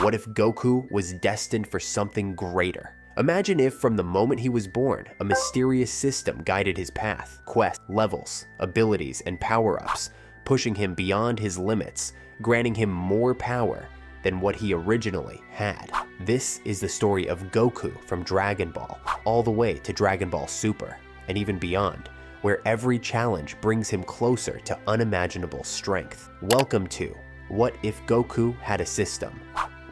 What if Goku was destined for something greater? Imagine if, from the moment he was born, a mysterious system guided his path, quests, levels, abilities, and power-ups, pushing him beyond his limits, granting him more power than what he originally had. This is the story of Goku from Dragon Ball, all the way to Dragon Ball Super, and even beyond, where every challenge brings him closer to unimaginable strength. Welcome to What If Goku Had a System?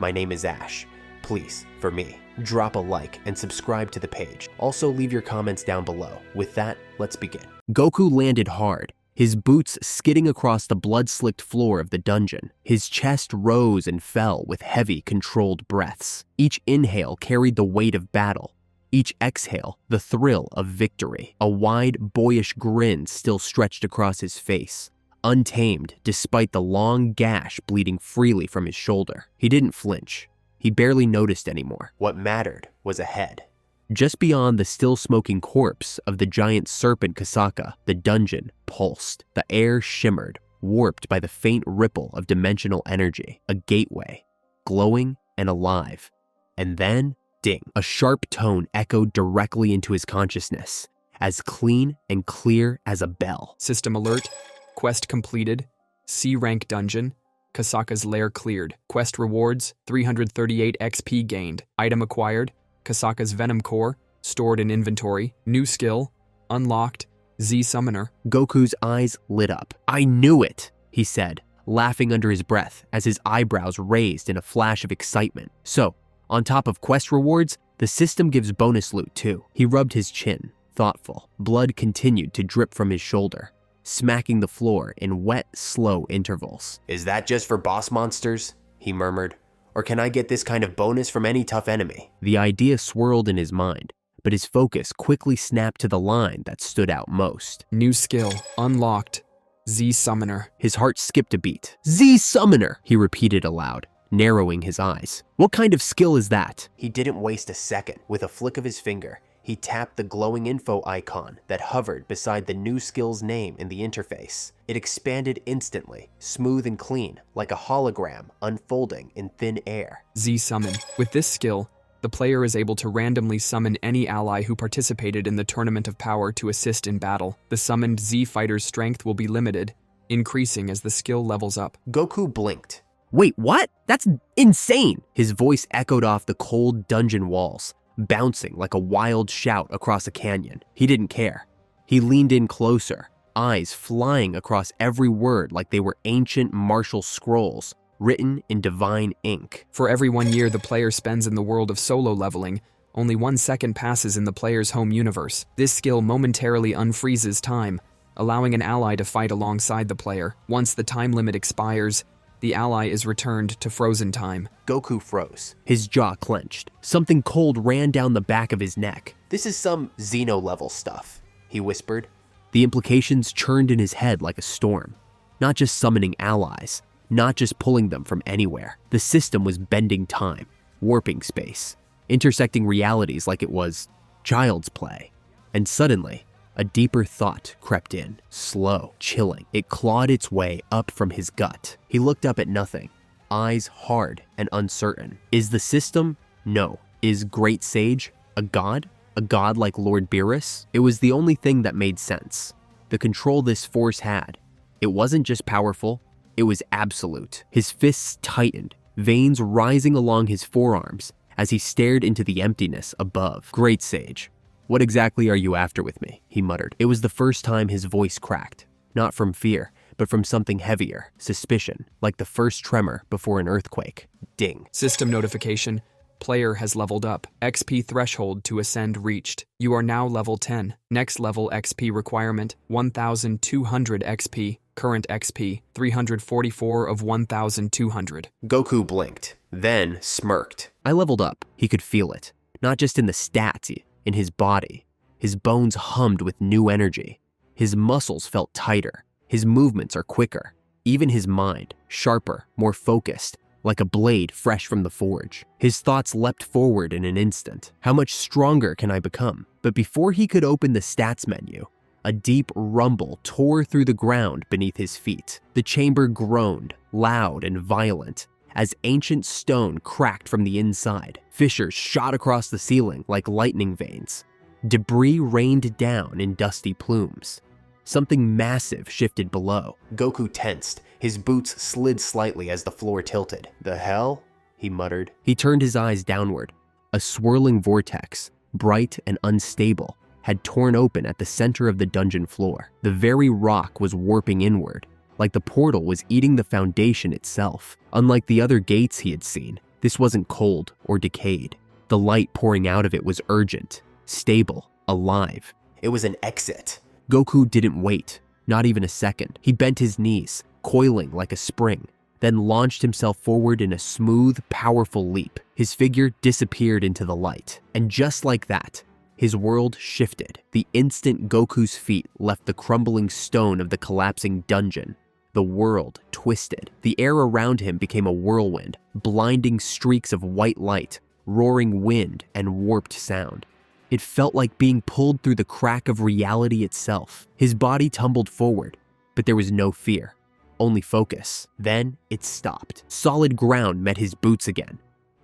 My name is Ash. Please, for me, drop a like and subscribe to the page. Also leave your comments down below. With that, let's begin. Goku landed hard, his boots skidding across the blood-slicked floor of the dungeon. His chest rose and fell with heavy, controlled breaths. Each inhale carried the weight of battle. Each exhale, the thrill of victory. A wide, boyish grin still stretched across his face, untamed despite the long gash bleeding freely from his shoulder. He didn't flinch. He barely noticed anymore. What mattered was ahead. Just beyond the still-smoking corpse of the giant serpent Kasaka, the dungeon pulsed. The air shimmered, warped by the faint ripple of dimensional energy. A gateway, glowing and alive. And then, ding. A sharp tone echoed directly into his consciousness, as clean and clear as a bell. System alert. Quest completed. C-rank dungeon. Kasaka's lair cleared. Quest rewards, 338 XP gained. Item acquired, Kasaka's Venom Core, stored in inventory. New skill, unlocked, Z Summoner. Goku's eyes lit up. I knew it, he said, laughing under his breath as his eyebrows raised in a flash of excitement. So, on top of quest rewards, the system gives bonus loot too. He rubbed his chin, thoughtful. Blood continued to drip from his shoulder, smacking the floor in wet, slow intervals. Is that just for boss monsters? He murmured. Or can I get this kind of bonus from any tough enemy? The idea swirled in his mind, but his focus quickly snapped to the line that stood out most. New skill, unlocked, Z Summoner. His heart skipped a beat. Z Summoner, he repeated aloud, narrowing his eyes. What kind of skill is that? He didn't waste a second. With a flick of his finger, he tapped the glowing info icon that hovered beside the new skill's name in the interface. It expanded instantly, smooth and clean, like a hologram unfolding in thin air. Z Summon. With this skill, the player is able to randomly summon any ally who participated in the Tournament of Power to assist in battle. The summoned Z fighter's strength will be limited, increasing as the skill levels up. Goku blinked. Wait, what? That's insane! His voice echoed off the cold dungeon walls, bouncing like a wild shout across a canyon. He didn't care. He leaned in closer, eyes flying across every word like they were ancient martial scrolls written in divine ink. For every 1 year the player spends in the world of solo leveling, only 1 second passes in the player's home universe. This skill momentarily unfreezes time, allowing an ally to fight alongside the player. Once the time limit expires, the ally is returned to frozen time. Goku froze. His jaw clenched. Something cold ran down the back of his neck. This is some Xeno-level stuff, he whispered. The implications churned in his head like a storm. Not just summoning allies, not just pulling them from anywhere. The system was bending time, warping space, intersecting realities like it was child's play. And suddenly, a deeper thought crept in, slow, chilling. It clawed its way up from his gut. He looked up at nothing, eyes hard and uncertain. Is the system? No. Is Great Sage a god? A god like Lord Beerus? It was the only thing that made sense. The control this force had. It wasn't just powerful, it was absolute. His fists tightened, veins rising along his forearms as he stared into the emptiness above. Great Sage. What exactly are you after with me? He muttered. It was the first time his voice cracked, not from fear, but from something heavier, suspicion, like the first tremor before an earthquake. Ding. System notification. Player has leveled up. XP threshold to ascend reached. You are now level 10. Next level XP requirement, 1,200 XP. Current XP, 344 of 1,200. Goku blinked, then smirked. I leveled up. He could feel it, not just in the stats, in his body. His bones hummed with new energy. His muscles felt tighter. His movements are quicker. Even his mind, sharper, more focused, like a blade fresh from the forge. His thoughts leapt forward in an instant. How much stronger can I become? But before he could open the stats menu, a deep rumble tore through the ground beneath his feet. The chamber groaned, loud and violent, as ancient stone cracked from the inside. Fissures shot across the ceiling like lightning veins. Debris rained down in dusty plumes. Something massive shifted below. Goku tensed. His boots slid slightly as the floor tilted. "The hell?" he muttered. He turned his eyes downward. A swirling vortex, bright and unstable, had torn open at the center of the dungeon floor. The very rock was warping inward, like the portal was eating the foundation itself. Unlike the other gates he had seen, this wasn't cold or decayed. The light pouring out of it was urgent, stable, alive. It was an exit. Goku didn't wait, not even a second. He bent his knees, coiling like a spring, then launched himself forward in a smooth, powerful leap. His figure disappeared into the light. And just like that, his world shifted. The instant Goku's feet left the crumbling stone of the collapsing dungeon, the world twisted. The air around him became a whirlwind, blinding streaks of white light, roaring wind, and warped sound. It felt like being pulled through the crack of reality itself. His body tumbled forward, but there was no fear, only focus. Then it stopped. Solid ground met his boots again.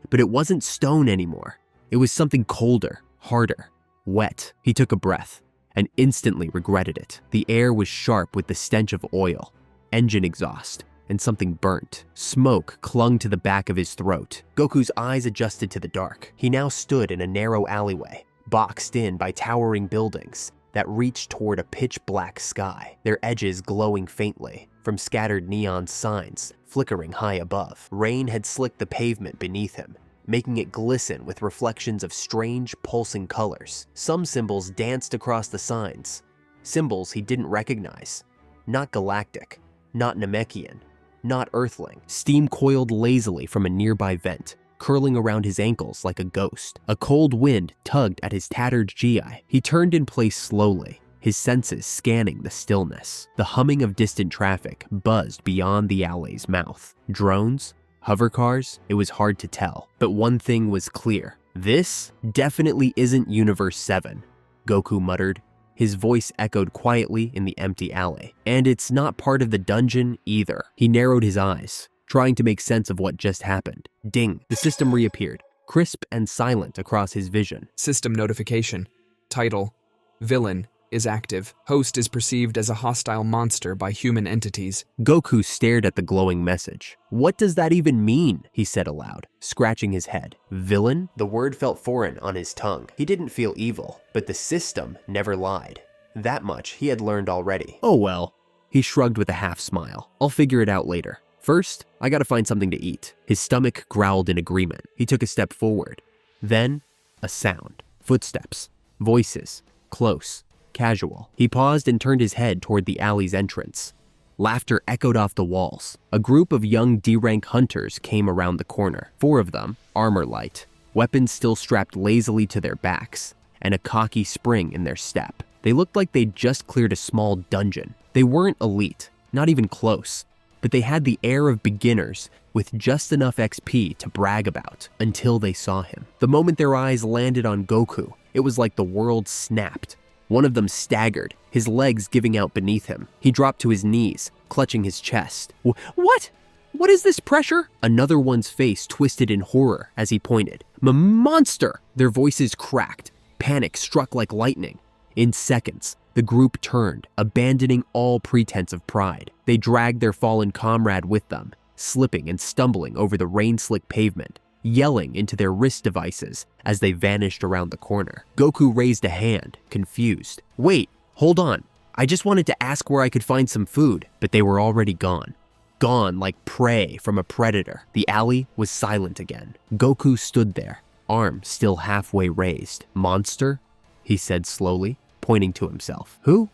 But it wasn't stone anymore. It was something colder, harder, wet. He took a breath and instantly regretted it. The air was sharp with the stench of oil, engine exhaust, and something burnt. Smoke clung to the back of his throat. Goku's eyes adjusted to the dark. He now stood in a narrow alleyway, boxed in by towering buildings that reached toward a pitch-black sky, their edges glowing faintly from scattered neon signs flickering high above. Rain had slicked the pavement beneath him, making it glisten with reflections of strange, pulsing colors. Some symbols danced across the signs, symbols he didn't recognize. Not galactic, not Namekian, not Earthling. Steam coiled lazily from a nearby vent, curling around his ankles like a ghost. A cold wind tugged at his tattered GI. He turned in place slowly, his senses scanning the stillness. The humming of distant traffic buzzed beyond the alley's mouth. Drones? Hover cars? It was hard to tell. But one thing was clear. This definitely isn't Universe 7, Goku muttered. His voice echoed quietly in the empty alley. And it's not part of the dungeon either. He narrowed his eyes, trying to make sense of what just happened. Ding! The system reappeared, crisp and silent across his vision. System notification. Title: Villain is active. Host is perceived as a hostile monster by human entities. Goku stared at the glowing message. "What does that even mean?" he said aloud, scratching his head. Villain? The word felt foreign on his tongue. He didn't feel evil, but the system never lied. That much he had learned already. Oh well. He shrugged with a half smile. I'll figure it out later. First, I gotta find something to eat. His stomach growled in agreement. He took a step forward. Then, a sound. Footsteps. Voices. Close. Casual. He paused and turned his head toward the alley's entrance. Laughter echoed off the walls. A group of young D-rank hunters came around the corner. 4 of them, armor light, weapons still strapped lazily to their backs, and a cocky spring in their step. They looked like they'd just cleared a small dungeon. They weren't elite, not even close, but they had the air of beginners with just enough XP to brag about until they saw him. The moment their eyes landed on Goku, it was like the world snapped. One of them staggered, his legs giving out beneath him. He dropped to his knees, clutching his chest. What? What is this pressure? Another one's face twisted in horror as he pointed. Monster! Their voices cracked. Panic struck like lightning. In seconds, the group turned, abandoning all pretense of pride. They dragged their fallen comrade with them, slipping and stumbling over the rain-slick pavement, yelling into their wrist devices as they vanished around the corner. Goku raised a hand, confused. Wait, hold on. I just wanted to ask where I could find some food, but they were already gone. Gone like prey from a predator. The alley was silent again. Goku stood there, arm still halfway raised. Monster? He said slowly, pointing to himself. Who?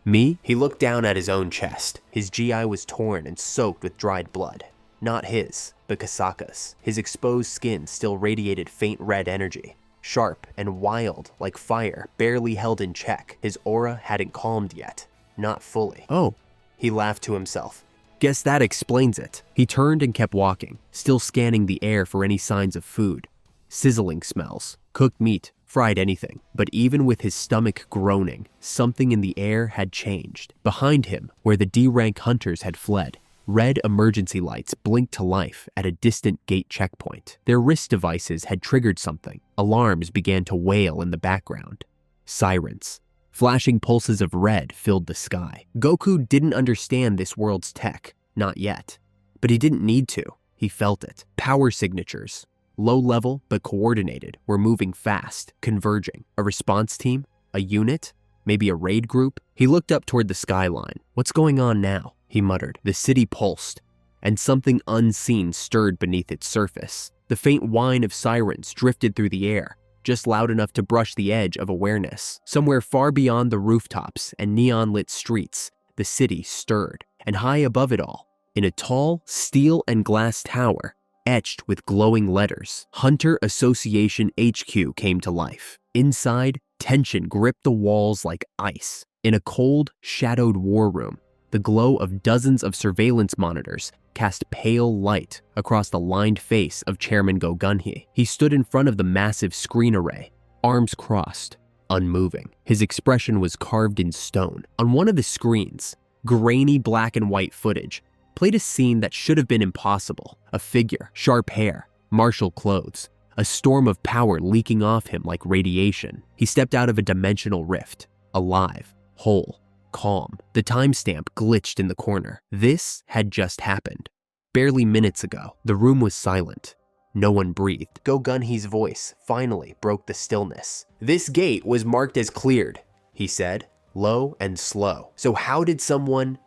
Me? He looked down at his own chest. His GI was torn and soaked with dried blood. Not his, but Kasaka's. His exposed skin still radiated faint red energy, sharp and wild like fire, barely held in check. His aura hadn't calmed yet, not fully. Oh, he laughed to himself. Guess that explains it. He turned and kept walking, still scanning the air for any signs of food. Sizzling smells, cooked meat, fried anything. But even with his stomach groaning, something in the air had changed. Behind him, where the D-rank hunters had fled, Red emergency lights blinked to life at a distant gate checkpoint. Their wrist devices had triggered something. Alarms began to wail in the background. Sirens. Flashing pulses of red filled the sky. Goku didn't understand this world's tech, not yet. But he didn't need to. He felt it. Power signatures, low level but coordinated, were moving fast, converging. A response team? A unit? Maybe a raid group? He looked up toward the skyline. What's going on now? He muttered. The city pulsed, and something unseen stirred beneath its surface. The faint whine of sirens drifted through the air, just loud enough to brush the edge of awareness. Somewhere far beyond the rooftops and neon-lit streets, the city stirred. And high above it all, in a tall steel and glass tower, etched with glowing letters, Hunter Association HQ came to life. Inside, tension gripped the walls like ice. In a cold, shadowed war room, the glow of dozens of surveillance monitors cast pale light across the lined face of Chairman Gogunhee. He stood in front of the massive screen array, arms crossed, unmoving. His expression was carved in stone. On one of the screens, grainy black and white footage played a scene that should have been impossible. A figure, sharp hair, martial clothes, a storm of power leaking off him like radiation. He stepped out of a dimensional rift, alive, whole, calm. The timestamp glitched in the corner. This had just happened. Barely minutes ago, the room was silent. No one breathed. Gogunhee's voice finally broke the stillness. This gate was marked as cleared, he said, low and slow. So how did something,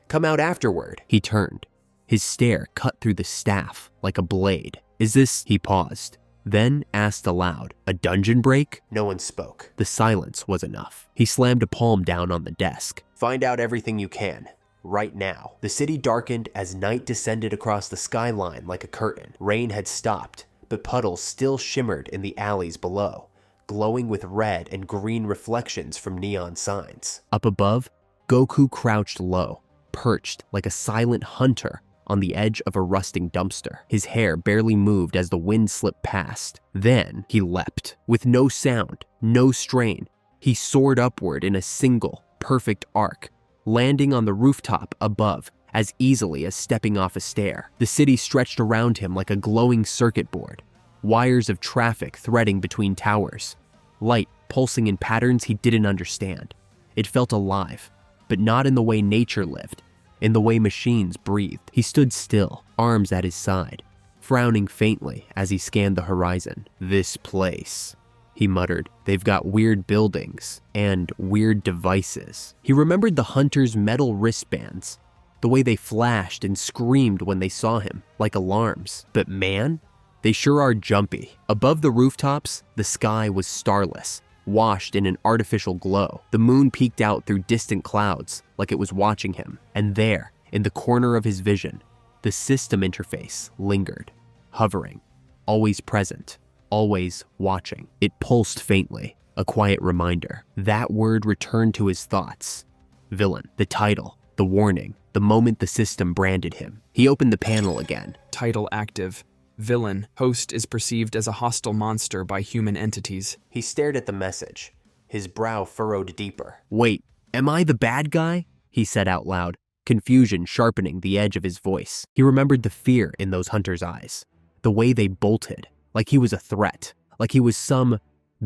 come out afterward? He turned. His stare cut through the staff like a blade. Is this? He paused, then asked aloud, a dungeon break? No one spoke. The silence was enough. He slammed a palm down on the desk. Find out everything you can, right now. The city darkened as night descended across the skyline like a curtain. Rain had stopped, but puddles still shimmered in the alleys below, glowing with red and green reflections from neon signs. Up above, Goku crouched low, perched like a silent hunter on the edge of a rusting dumpster. His hair barely moved as the wind slipped past. Then he leapt. With no sound, no strain, he soared upward in a single, perfect arc, landing on the rooftop above as easily as stepping off a stair. The city stretched around him like a glowing circuit board, wires of traffic threading between towers, light pulsing in patterns he didn't understand. It felt alive, but not in the way nature lived. In the way machines breathed. He stood still, arms at his side, frowning faintly as he scanned the horizon. This place, he muttered. They've got weird buildings and weird devices. He remembered the hunter's metal wristbands, the way they flashed and screamed when they saw him, like alarms. But man, they sure are jumpy. Above the rooftops, the sky was starless, washed in an artificial glow. The moon peeked out through distant clouds like it was watching him. And there, in the corner of his vision, the system interface lingered, hovering, always present, always watching. It pulsed faintly, a quiet reminder. That word returned to his thoughts. Villain, the title, the warning, the moment the system branded him. He opened the panel again. Title active. Villain. Host is perceived as a hostile monster by human entities. He stared at the message, his brow furrowed deeper. Wait, am I the bad guy? He said out loud, confusion sharpening the edge of his voice. He remembered the fear in those hunters' eyes, the way they bolted, like he was a threat, like he was some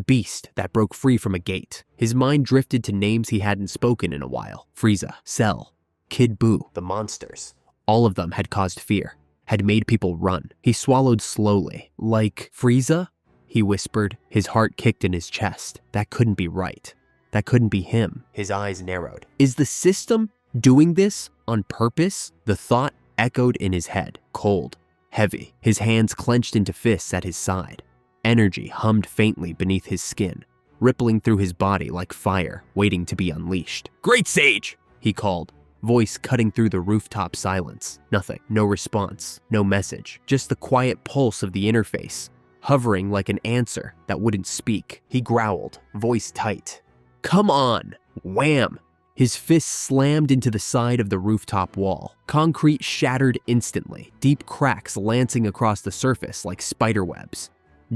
beast that broke free from a gate. His mind drifted to names he hadn't spoken in a while. Frieza, Cell, Kid Buu, the monsters. All of them had caused fear, had made people run. He swallowed slowly. Like Frieza? He whispered. His heart kicked in his chest. That couldn't be right. That couldn't be him. His eyes narrowed. Is the system doing this on purpose? The thought echoed in his head, cold, heavy. His hands clenched into fists at his side. Energy hummed faintly beneath his skin, rippling through his body like fire, waiting to be unleashed. Great Sage! He called, voice cutting through the rooftop silence. Nothing, no response, no message, just the quiet pulse of the interface, hovering like an answer that wouldn't speak. He growled, voice tight. Come on! Wham! His fist slammed into the side of the rooftop wall. Concrete shattered instantly, deep cracks lancing across the surface like spiderwebs.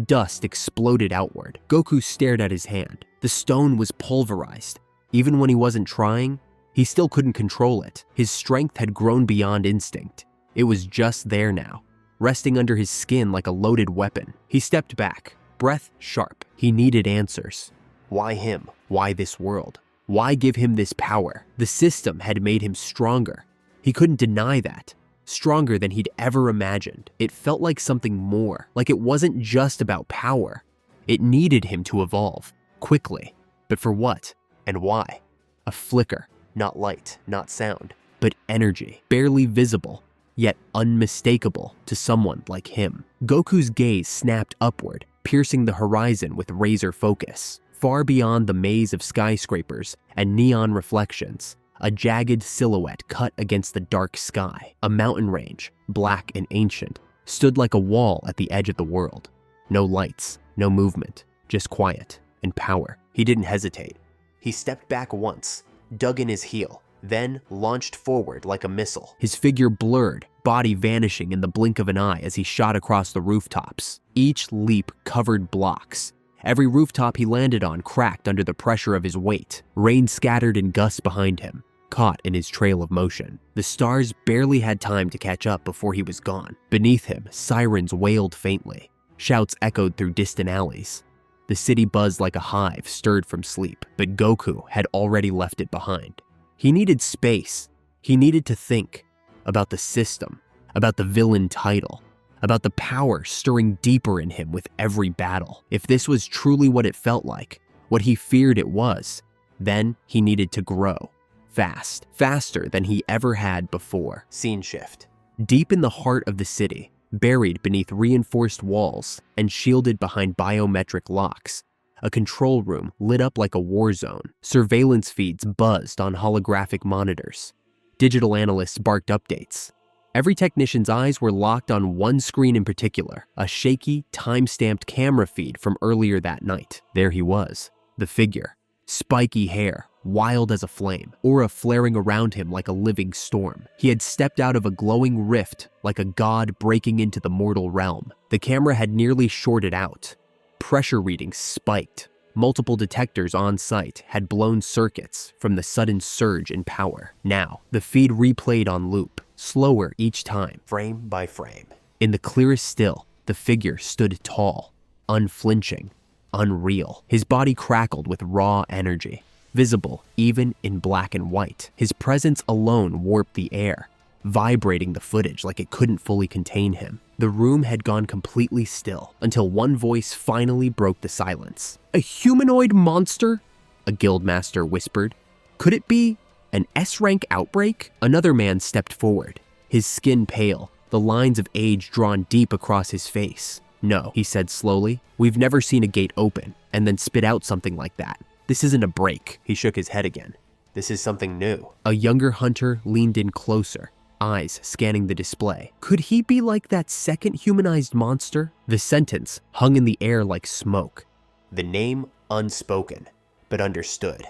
Dust exploded outward. Goku stared at his hand. The stone was pulverized. Even when he wasn't trying, He still couldn't control it. His strength had grown beyond instinct. It was just there now, resting under his skin like a loaded weapon. He stepped back, breath sharp. He needed answers. Why him? Why this world? Why give him this power? The system had made him stronger. He couldn't deny that. Stronger than he'd ever imagined. It felt like something more, like it wasn't just about power. It needed him to evolve, quickly. But for what? And why? A flicker, not light, not sound, but energy, barely visible, yet unmistakable to someone like him. Goku's gaze snapped upward, piercing the horizon with razor focus. Far beyond the maze of skyscrapers and neon reflections, a jagged silhouette cut against the dark sky. A mountain range, black and ancient, stood like a wall at the edge of the world. No lights, no movement, just quiet and power. He didn't hesitate. He stepped back once, dug in his heel, then launched forward like a missile. His figure blurred, body vanishing in the blink of an eye as he shot across the rooftops. Each leap covered blocks. Every rooftop he landed on cracked under the pressure of his weight. Rain scattered in gusts behind him, caught in his trail of motion. The stars barely had time to catch up before he was gone. Beneath him, sirens wailed faintly. Shouts echoed through distant alleys. The city buzzed like a hive stirred from sleep, but Goku had already left it behind. He needed space. He needed to think about the system, about the villain title, about the power stirring deeper in him with every battle. If this was truly what it felt like, what he feared it was, then he needed to grow. Fast, faster than he ever had before. Scene shift. Deep in the heart of the city, buried beneath reinforced walls and shielded behind biometric locks, a control room lit up like a war zone. Surveillance feeds buzzed on holographic monitors. Digital analysts barked updates. Every technician's eyes were locked on one screen in particular, a shaky, time-stamped camera feed from earlier that night. There he was, the figure, spiky hair, wild as a flame, aura flaring around him like a living storm. He had stepped out of a glowing rift like a god breaking into the mortal realm. The camera had nearly shorted out. Pressure readings spiked. Multiple detectors on site had blown circuits from the sudden surge in power. Now, the feed replayed on loop, slower each time, frame by frame. In the clearest still, the figure stood tall, unflinching, unreal. His body crackled with raw energy, visible even in black and white. His presence alone warped the air, vibrating the footage like it couldn't fully contain him. The room had gone completely still until one voice finally broke the silence. "A humanoid monster?" a guildmaster whispered. "Could it be an S-rank outbreak?" Another man stepped forward, his skin pale, the lines of age drawn deep across his face. "No," he said slowly. "We've never seen a gate open and then spit out something like that. This isn't a break." He shook his head again. "This is something new." A younger hunter leaned in closer, eyes scanning the display. Could he be like that second humanized monster? The sentence hung in the air like smoke. The name unspoken, but understood.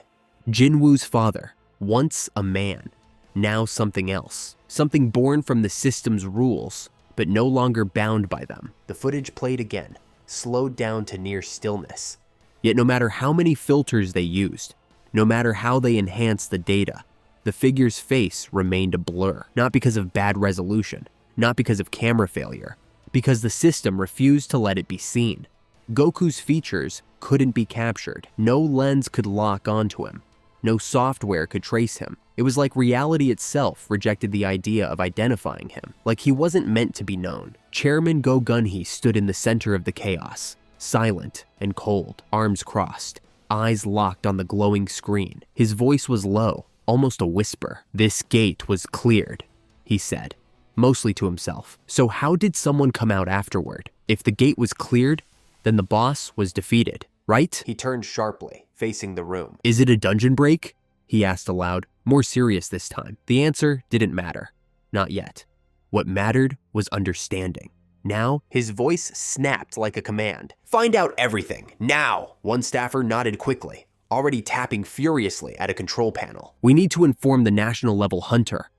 Jinwoo's father, once a man, now something else. Something born from the system's rules, but no longer bound by them. The footage played again, slowed down to near stillness. Yet no matter how many filters they used, no matter how they enhanced the data, the figure's face remained a blur. Not because of bad resolution, not because of camera failure, because the system refused to let it be seen. Goku's features couldn't be captured. No lens could lock onto him. No software could trace him. It was like reality itself rejected the idea of identifying him, like he wasn't meant to be known. Chairman Go-Gunhee stood in the center of the chaos, silent and cold, arms crossed, eyes locked on the glowing screen. His voice was low, almost a whisper. "This gate was cleared," he said, mostly to himself. So how did someone come out afterward? If the gate was cleared, then the boss was defeated, right? He turned sharply, facing the room. "Is it a dungeon break?" he asked aloud, more serious this time. The answer didn't matter. Not yet. What mattered was understanding. Now, his voice snapped like a command. "Find out everything, now!" One staffer nodded quickly, already tapping furiously at a control panel. "We need to inform the national level Hunter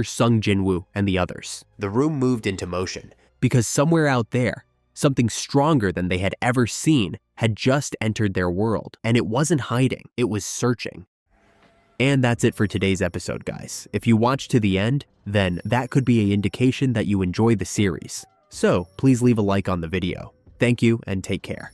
Sung Jinwoo, and the others." The room moved into motion, because somewhere out there, something stronger than they had ever seen had just entered their world, and it wasn't hiding, it was searching. And that's it for today's episode, guys. If you watched to the end, then that could be an indication that you enjoy the series. So please leave a like on the video. Thank you and take care.